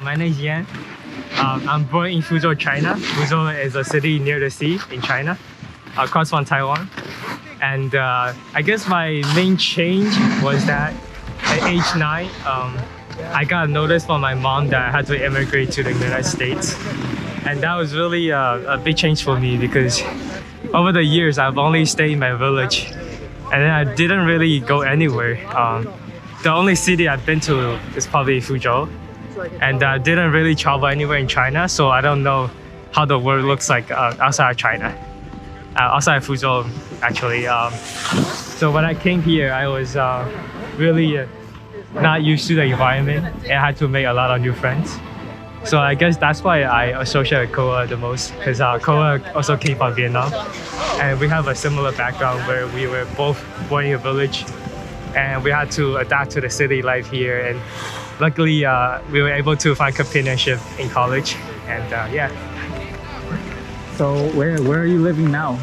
My name is Yan. I'm born in Fuzhou, China. Fuzhou is a city near the sea in China, across from Taiwan. And I guess my main change was that at age 9, I got a notice from my mom that I had to immigrate to the United States. And that was really a big change for me because over the years, I've only stayed in my village. And then I didn't really go anywhere. The only city I've been to is probably Fuzhou. And I didn't really travel anywhere in China, so I don't know how the world looks like outside of China. Outside of Fuzhou, actually. So when I came here, I was really not used to the environment and I had to make a lot of new friends. So I guess that's why I associate with Koa the most, because Koa also came from Vietnam. And we have a similar background where we were both born in a village and we had to adapt to the city life here. And luckily, we were able to find companionship in college. And yeah. So where are you living now?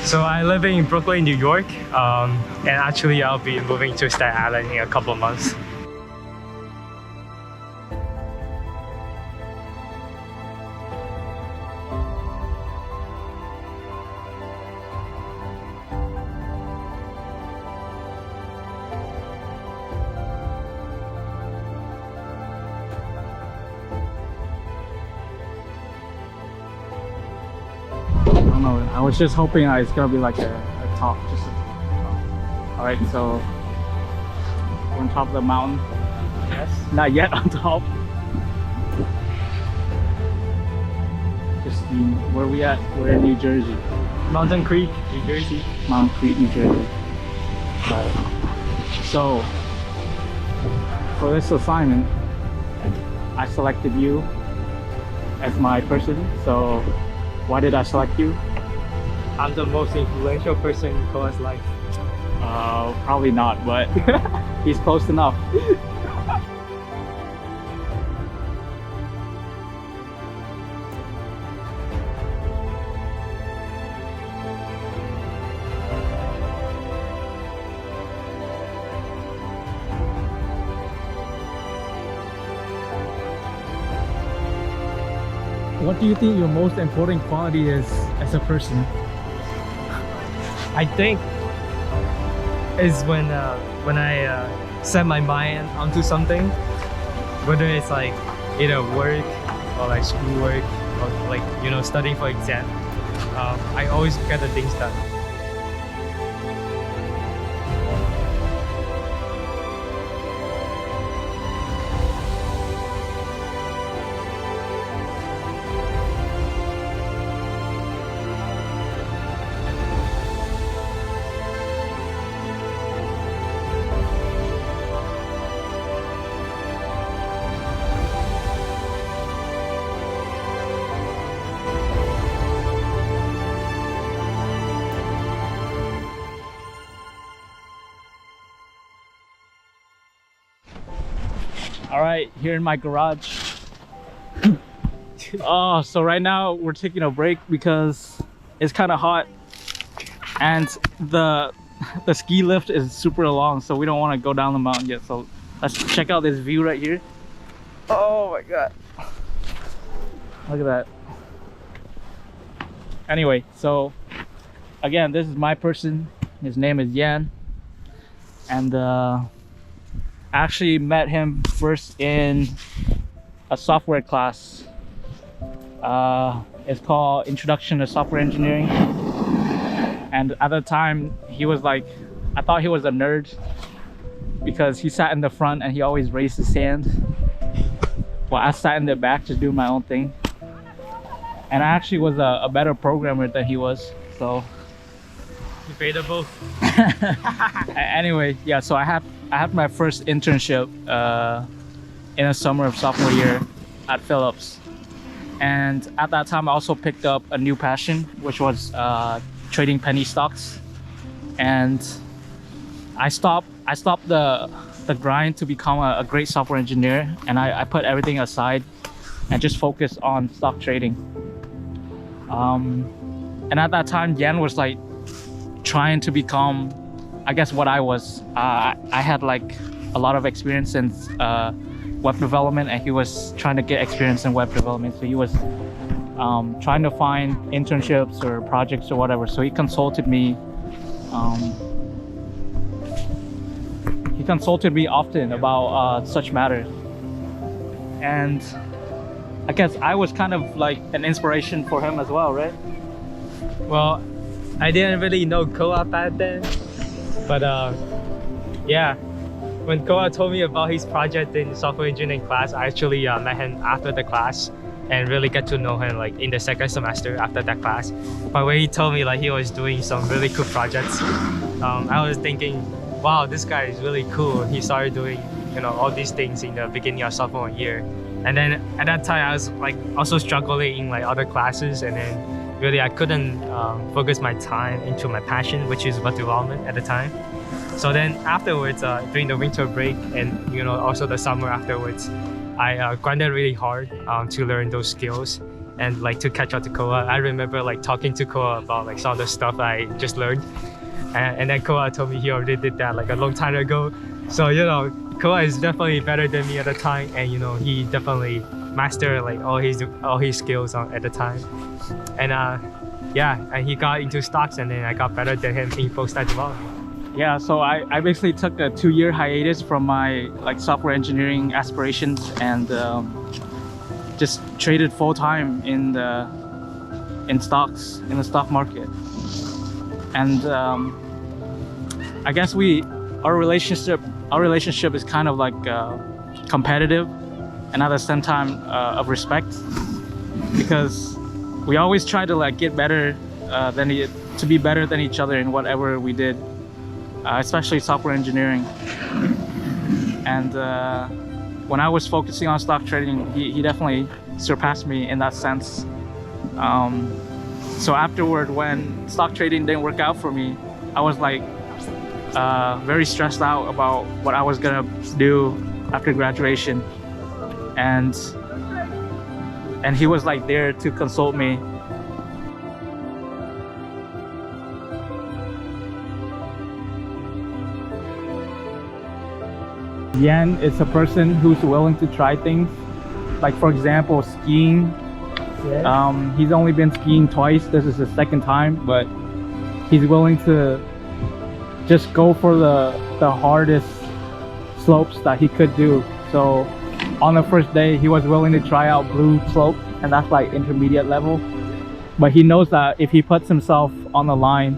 So I live in Brooklyn, New York. And actually, I'll be moving to Staten Island in a couple of months. I don't know. I was just hoping it's gonna be like a top, just a top. All right, so we're on top of the mountain. Yes. Not yet on top. Just where we at? We're in New Jersey. Mountain Creek, New Jersey. Mountain Creek, New Jersey. So for this assignment, I selected you as my person. So why did I select you? I'm the most influential person in Koa's life. Probably not, but he's close enough. What do you think your most important quality is as a person? I think is when I set my mind onto something, whether it's like either work or like schoolwork or like studying for exam. I always get the things done. All right, here in my garage. Oh, so right now we're taking a break because it's kind of hot and the ski lift is super long, so we don't want to go down the mountain yet. So let's check out this view right here. Oh my god, look at that. Anyway, so again, this is my person. His name is Yan, and actually met him first in a software class. It's called Introduction to Software Engineering. And at the time, he was like, I thought he was a nerd because he sat in the front and he always raised his hand. Well, I sat in the back just doing my own thing. And I actually was a better programmer than he was, so. Debatable. Anyway, yeah, so I had my first internship in a summer of sophomore year at Philips. And at that time, I also picked up a new passion, which was trading penny stocks. And I stopped the grind to become a great software engineer, and I put everything aside and just focused on stock trading. And at that time, Yan was like trying to become, I guess, what I was. I had like a lot of experience in web development, and he was trying to get experience in web development. So he was trying to find internships or projects or whatever. So he consulted me. He consulted me often about such matters, and I guess I was kind of like an inspiration for him as well, right? Well, I didn't really know Koa back then, but yeah, when Koa told me about his project in software engineering class, I actually met him after the class and really get to know him like in the second semester after that class. But when he told me like he was doing some really cool projects, I was thinking, wow, this guy is really cool. He started doing, you know, all these things in the beginning of sophomore year. And then at that time I was like also struggling in like other classes, and then really I couldn't focus my time into my passion, which is web development at the time. So then afterwards, during the winter break and you know also the summer afterwards, I grinded really hard to learn those skills and like to catch up to Koa. I remember like talking to Koa about like some of the stuff I just learned, and then Koa told me he already did that like a long time ago. So you know, Koa is definitely better than me at the time, and you know he definitely mastered like all his skills at the time. And yeah, and he got into stocks, and then I got better than him in full stack development. Yeah, so I basically took a 2-year hiatus from my like software engineering aspirations, and just traded full-time in the stocks, in the stock market. And I guess our relationship is kind of like competitive, and at the same time of respect, because we always try to like get better to be better than each other in whatever we did. Especially software engineering. And when I was focusing on stock trading, he definitely surpassed me in that sense. So afterward, when stock trading didn't work out for me, I was like very stressed out about what I was gonna do after graduation, and he was like there to consult me. Yan is a person who's willing to try things. Like for example, skiing. Yeah. He's only been skiing twice. This is his second time, but he's willing to just go for the hardest slopes that he could do. So on the first day, he was willing to try out blue slope, and that's like intermediate level. But he knows that if he puts himself on the line,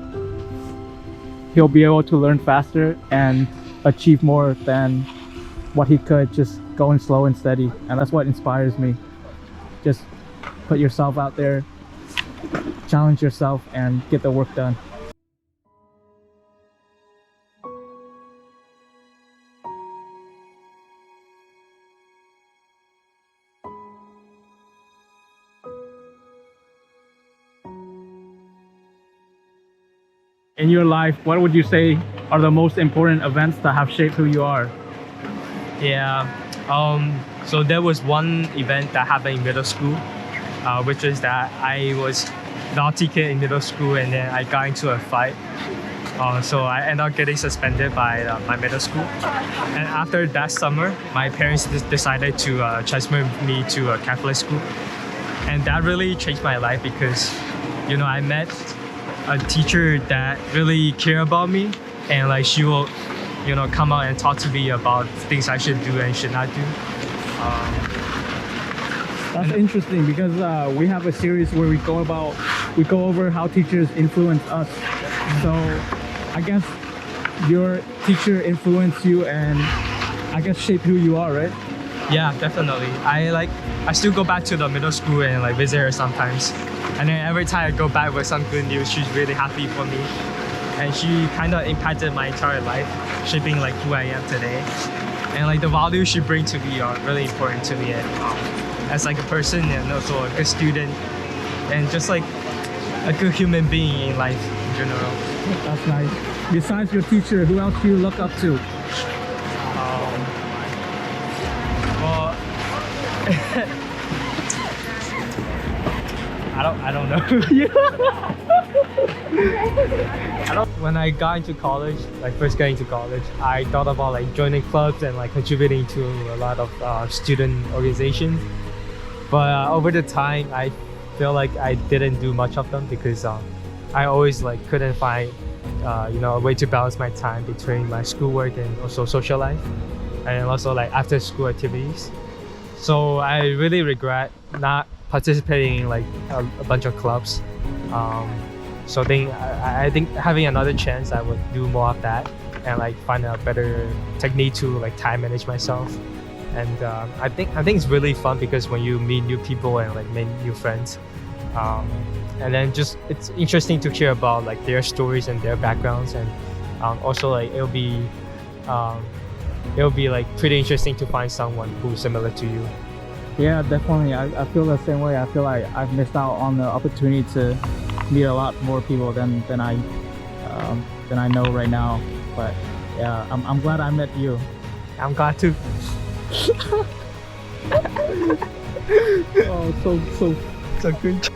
he'll be able to learn faster and achieve more than what he could just going slow and steady. And that's what inspires me. Just put yourself out there, challenge yourself, and get the work done. In your life, what would you say are the most important events that have shaped who you are? Yeah, so there was one event that happened in middle school, which is that I was naughty kid in middle school, and then I got into a fight. So I ended up getting suspended by my middle school. And after that summer, my parents decided to transfer me to a Catholic school. And that really changed my life because, you know, I met a teacher that really cared about me, and like she will, you know, come out and talk to me about things I should do and should not do. That's interesting because we have a series where we go over how teachers influence us. So I guess your teacher influenced you and I guess shaped who you are, right? Yeah, definitely. I still go back to the middle school and like visit her sometimes. And then every time I go back with some good news, she's really happy for me. And she kind of impacted my entire life, shaping like who I am today. And like the values she brings to me are really important to me, and as like a person and also a good student and just like a good human being in life in general. That's nice. Besides your teacher, who else do you look up to? Well, I don't know. When I got into college, like first getting to college, I thought about like joining clubs and like contributing to a lot of student organizations. But over the time, I feel like I didn't do much of them because I always like couldn't find a way to balance my time between my schoolwork and also social life, and also like after school activities. So I really regret not participating in like a bunch of clubs. So I think having another chance, I would do more of that and like find a better technique to like time manage myself. And I think it's really fun because when you meet new people and like make new friends, and then just it's interesting to hear about like their stories and their backgrounds, and also like it'll be like pretty interesting to find someone who's similar to you. Yeah, definitely. I feel the same way. I feel like I've missed out on the opportunity to meet a lot more people than I know right now. But yeah, I'm glad I met you. I'm glad too. Oh, so So good.